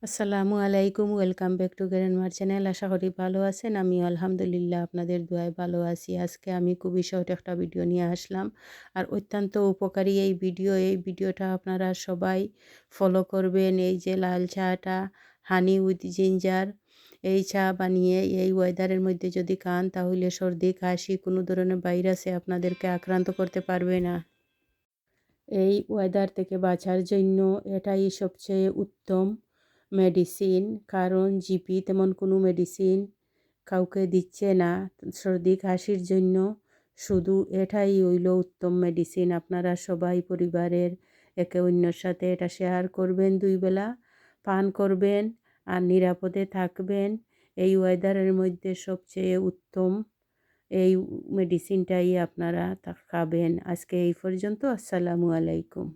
আসসালামু আলাইকুম। Welcome back to গ্র্যান্ডমার চ্যানেল। আশা করি ভালো আছেন। আমিও আলহামদুলিল্লাহ আপনাদের দোয়ায় ভালো আছি। আজকে আমি খুবই শর্ট একটা ভিডিও নিয়ে আসলাম। আর অত্যন্ত উপকারী এই ভিডিওটা আপনারা সবাই ফলো করবেন। এই যে লাল চাটা হানি উইথ জিঞ্জার, এই চা বানিয়ে এই ওয়েদারের মধ্যে যদি খান তাহলে সর্দি কাশি কোনো ধরনের ভাইরাসে আপনাদেরকে আক্রান্ত করতে পারবে না। এই ওয়েদার থেকে বাঁচার জন্য এটাই সবচেয়ে উত্তম মেডিসিন। কারণ জিপি তেমন কোনো মেডিসিন কাউকে দিচ্ছে না সর্দি কাশির জন্য। শুধু এটাই হইল উত্তম মেডিসিন। আপনারা সবাই পরিবারের একে অন্যের সাথে এটা শেয়ার করবেন, 2 বেলা পান করবেন আর নিরাপদে থাকবেন। এই ওয়েদারের মধ্যে সবচেয়ে উত্তম এই মেডিসিনটাই আপনারা খাবেন। আজকে এই পর্যন্ত। আসসালামু আলাইকুম।